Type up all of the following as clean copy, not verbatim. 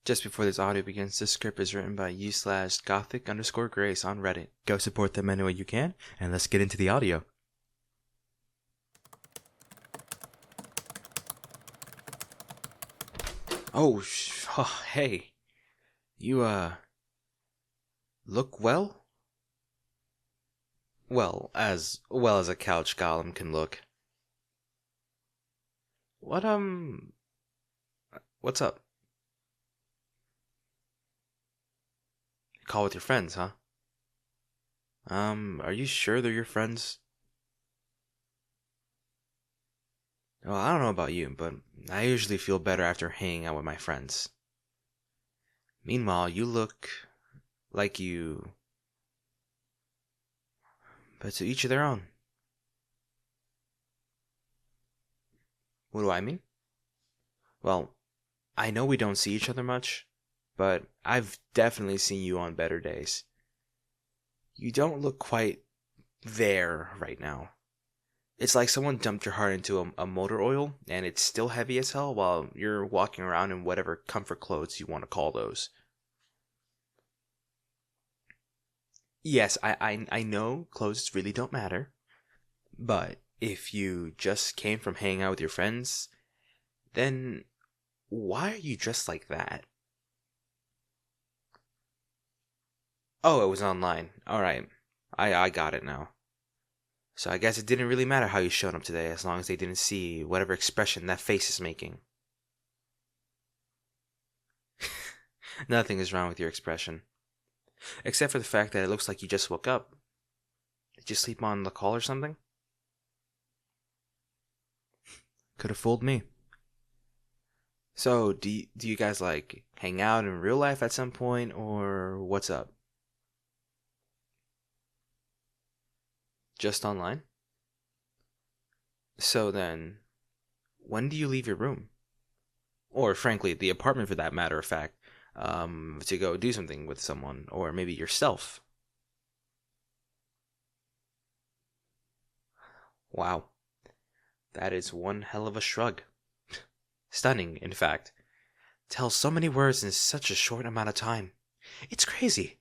Just before this audio begins, this script is written by u/gothic_grace on Reddit. Go support them any way you can, and let's get into the audio. Oh, hey. You, look well? Well as a couch golem can look. What's up? Call with your friends, huh? Are you sure they're your friends? Well, I don't know about you, but I usually feel better after hanging out with my friends. Meanwhile, you look like you... But to each of their own. What do I mean? Well, I know we don't see each other much, but I've definitely seen you on better days. You don't look quite there right now. It's like someone dumped your heart into a motor oil, and it's still heavy as hell while you're walking around in whatever comfort clothes you want to call those. Yes, I know clothes really don't matter, but if you just came from hanging out with your friends, then why are you dressed like that? Oh, it was online. Alright, I got it now. So I guess it didn't really matter how you showed up today as long as they didn't see whatever expression that face is making. Nothing is wrong with your expression. Except for the fact that it looks like you just woke up. Did you sleep on the call or something? Could have fooled me. So, do you guys like hang out in real life at some point, or what's up? Just online? So then, when do you leave your room? Or frankly, the apartment for that matter of fact, to go do something with someone, or maybe yourself? Wow, that is one hell of a shrug. Stunning, in fact. Tells so many words in such a short amount of time. It's crazy.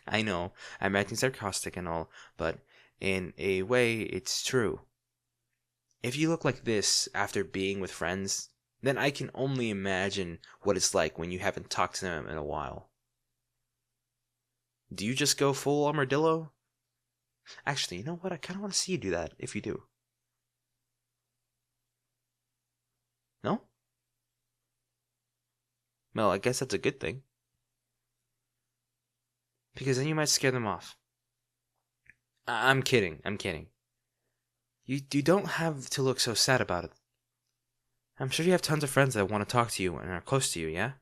I know, I'm acting sarcastic and all, but in a way, it's true. If you look like this after being with friends, then I can only imagine what it's like when you haven't talked to them in a while. Do you just go full armadillo? Actually, you know what? I kind of want to see you do that, if you do. No? Well, I guess that's a good thing. Because then you might scare them off. I'm kidding, I'm kidding. You don't have to look so sad about it. I'm sure you have tons of friends that want to talk to you and are close to you, yeah?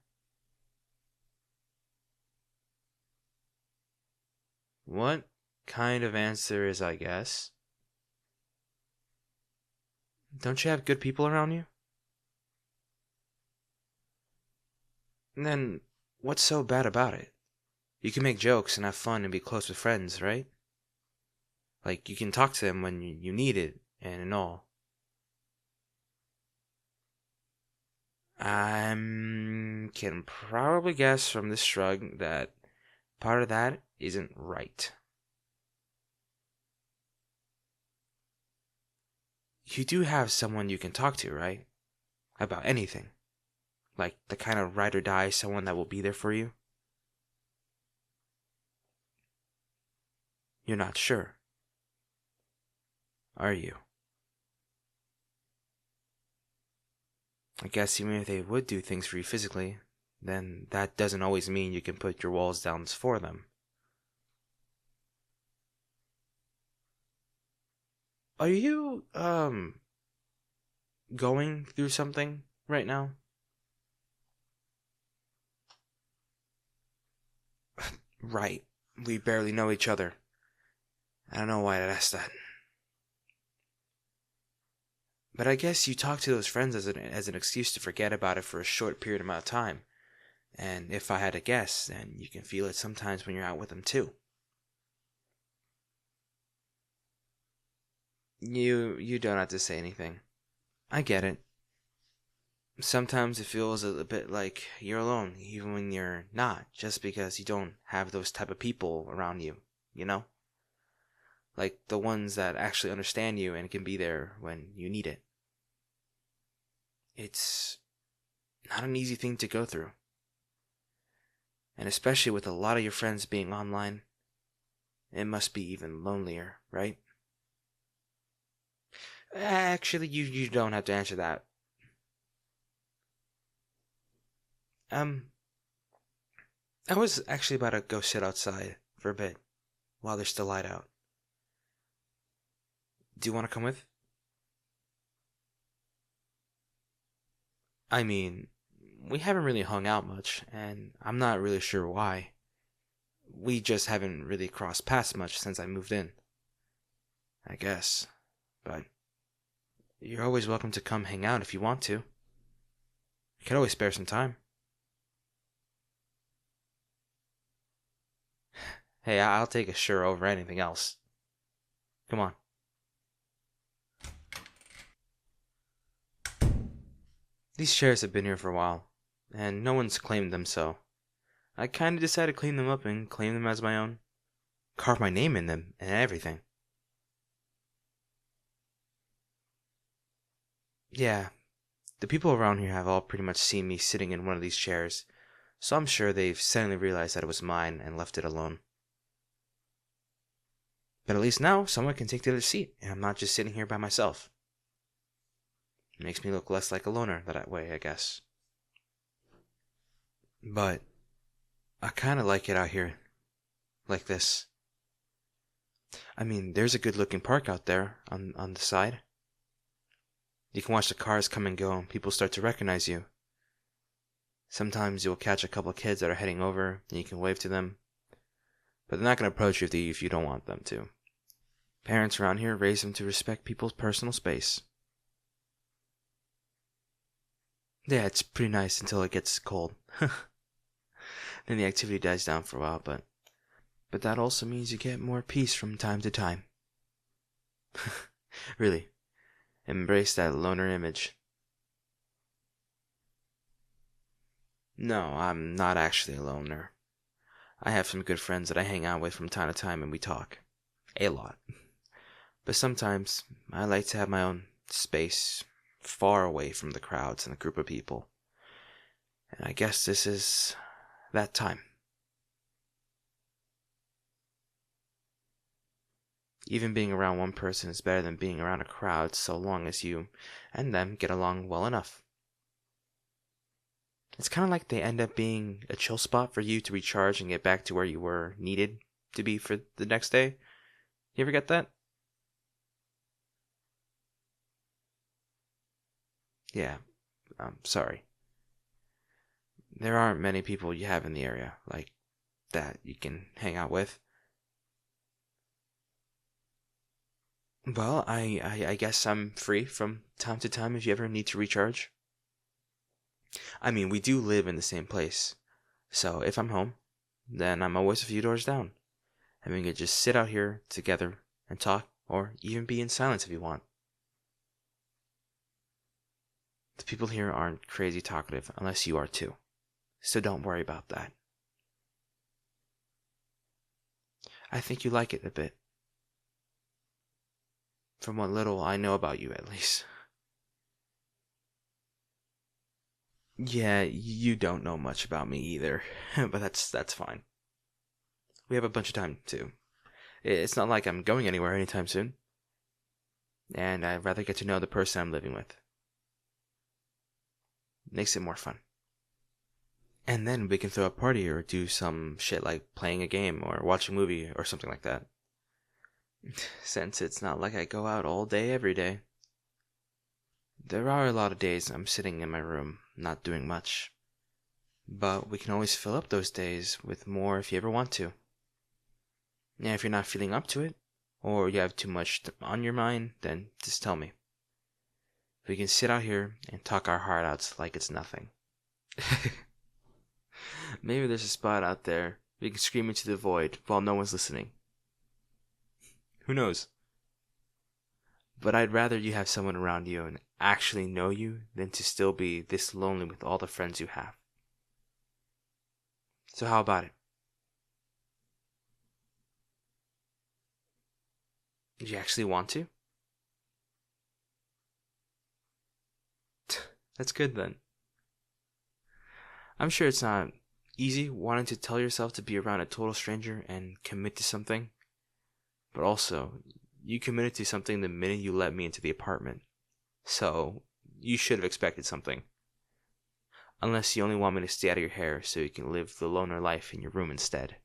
What kind of answer is I guess? Don't you have good people around you? And then, what's so bad about it? You can make jokes and have fun and be close with friends, right? Like, you can talk to them when you need it and all. I can probably guess from this shrug that part of that isn't right. You do have someone you can talk to, right? About anything. Like the kind of ride or die someone that will be there for you. You're not sure, are you? I guess even if they would do things for you physically, then that doesn't always mean you can put your walls down for them. Are you, going through something right now? Right. We barely know each other. I don't know why I asked that. But I guess you talk to those friends as an excuse to forget about it for a short period amount of time. And if I had to guess, then you can feel it sometimes when you're out with them too. You don't have to say anything. I get it. Sometimes it feels a bit like you're alone, even when you're not, just because you don't have those type of people around you, you know? Like the ones that actually understand you and can be there when you need it. It's not an easy thing to go through. And especially with a lot of your friends being online, it must be even lonelier, right? Actually, you don't have to answer that. Um, I was actually about to go sit outside for a bit while there's still light out. Do you want to come with? I mean, we haven't really hung out much, and I'm not really sure why. We just haven't really crossed paths much since I moved in, I guess. But you're always welcome to come hang out if you want to. You can always spare some time. Hey, I'll take a sure over anything else. Come on. These chairs have been here for a while, and no one's claimed them, so I kinda decided to clean them up and claim them as my own. Carve my name in them and everything. Yeah, the people around here have all pretty much seen me sitting in one of these chairs, so I'm sure they've suddenly realized that it was mine and left it alone. But at least now someone can take the other seat, and I'm not just sitting here by myself. It makes me look less like a loner that way, I guess. But I kinda like it out here, like this. I mean, there's a good looking park out there on the side. You can watch the cars come and go, and people start to recognize you. Sometimes you'll catch a couple of kids that are heading over, and you can wave to them. But they're not going to approach you if you don't want them to. Parents around here raise them to respect people's personal space. Yeah, it's pretty nice until it gets cold. Then the activity dies down for a while, but that also means you get more peace from time to time. Really, embrace that loner image. No, I'm not actually a loner. I have some good friends that I hang out with from time to time and we talk. A lot. But sometimes I like to have my own space, far away from the crowds and the group of people. And I guess this is that time. Even being around one person is better than being around a crowd so long as you and them get along well enough. It's kind of like they end up being a chill spot for you to recharge and get back to where you were needed to be for the next day. You ever get that? Yeah, I'm sorry. There aren't many people you have in the area like that you can hang out with. Well, I guess I'm free from time to time if you ever need to recharge. I mean, we do live in the same place. So if I'm home, then I'm always a few doors down. And we can just sit out here together and talk, or even be in silence if you want. The people here aren't crazy talkative unless you are too. So don't worry about that. I think you like it a bit. From what little I know about you, at least. Yeah, you don't know much about me either, but that's fine. We have a bunch of time, too. It's not like I'm going anywhere anytime soon. And I'd rather get to know the person I'm living with. Makes it more fun. And then we can throw a party or do some shit like playing a game or watch a movie or something like that. Since it's not like I go out all day every day. There are a lot of days I'm sitting in my room, not doing much. But we can always fill up those days with more if you ever want to. And if you're not feeling up to it, or you have too much on your mind, then just tell me. We can sit out here and talk our heart out like it's nothing. Maybe there's a spot out there we can scream into the void while no one's listening. Who knows? But I'd rather you have someone around you and actually know you than to still be this lonely with all the friends you have. So how about it? Do you actually want to? That's good then. I'm sure it's not easy wanting to tell yourself to be around a total stranger and commit to something. But also, you committed to something the minute you let me into the apartment. So, you should have expected something. Unless you only want me to stay out of your hair so you can live the loner life in your room instead.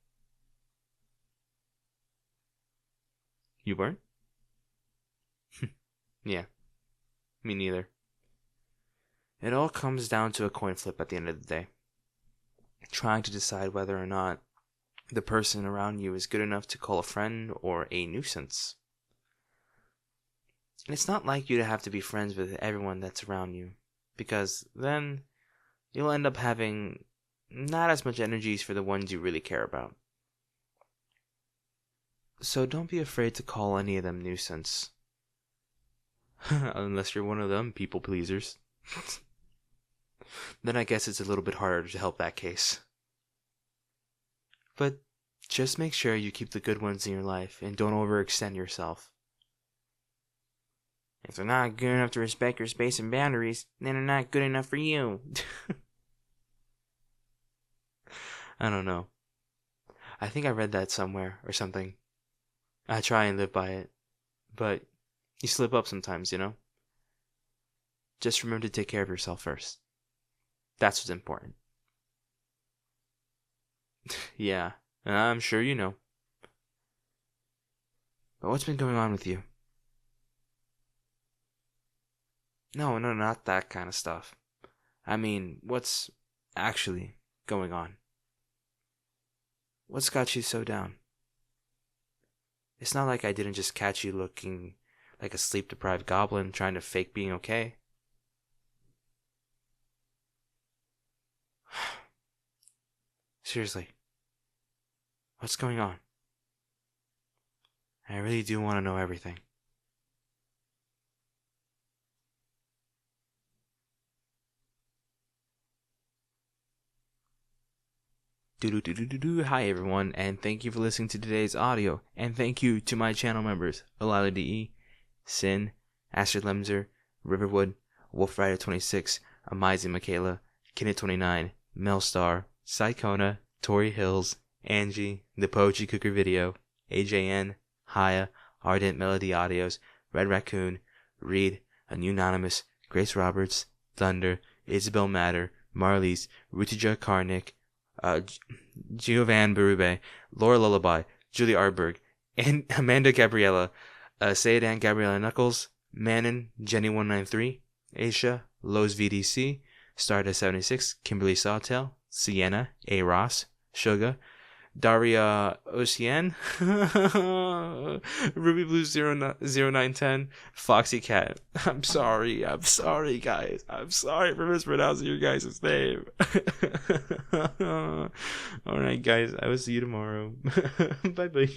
You weren't? Yeah, me neither. It all comes down to a coin flip at the end of the day. Trying to decide whether or not the person around you is good enough to call a friend or a nuisance. And it's not like you to have to be friends with everyone that's around you, because then you'll end up having not as much energies for the ones you really care about. So don't be afraid to call any of them nuisance. Unless you're one of them people pleasers. Then I guess it's a little bit harder to help that case. But just make sure you keep the good ones in your life and don't overextend yourself. If they're not good enough to respect your space and boundaries, then they're not good enough for you. I don't know. I think I read that somewhere or something. I try and live by it. But you slip up sometimes, you know? Just remember to take care of yourself first. That's what's important. Yeah, I'm sure you know. But what's been going on with you? No, not that kind of stuff. I mean, what's actually going on? What's got you so down? It's not like I didn't just catch you looking like a sleep-deprived goblin trying to fake being okay. Seriously. What's going on? I really do want to know everything. Hi everyone, and thank you for listening to today's audio, and thank you to my channel members, realitydreamsbusiness, Sin, Astrid Lemzer, Riverwood, Wolfrider26, Amazing Michaela, Kenneth29, Melstar, Psychona, Tori Hills, Angie, The Poetry Cooker Video, AJN, Haya, Ardent Melody Audios, Red Raccoon, Reed, Anonymous, Grace Roberts, Thunder, Isabel Matter, Marlies, Rutija Karnik, Giovan Berube, Laura Lullaby, Julie Arberg, and Amanda Gabriella, Sayadan Gabriella Knuckles, Manon, Jenny193, Aisha, Lowe's VDC, Stardust76, Kimberly Sawtail, Sienna, A. Ross, Suga, Daria Ocean, Ruby Blue 0910, Foxy Cat. I'm sorry, guys. I'm sorry for mispronouncing your guys' name. Alright, guys, I will see you tomorrow. Bye bye.